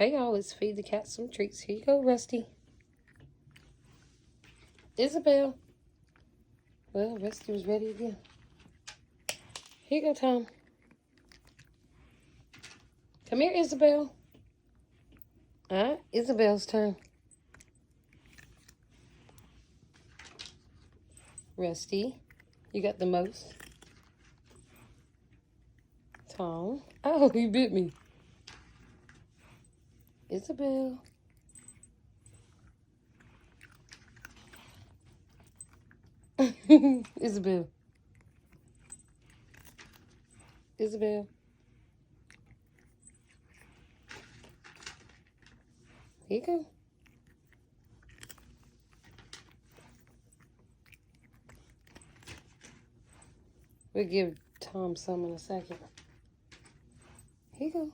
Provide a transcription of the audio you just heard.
Hey, y'all, let's feed the cat some treats. Here you go, Rusty. Isabel. Well, Rusty was ready again. Here you go, Tom. Come here, Isabel. All right, Isabel's turn. Rusty, you got the most. Tom. Oh, you bit me. Isabel. Isabel. Isabel. Here you go. We'll give Tom some in a second. Here you go.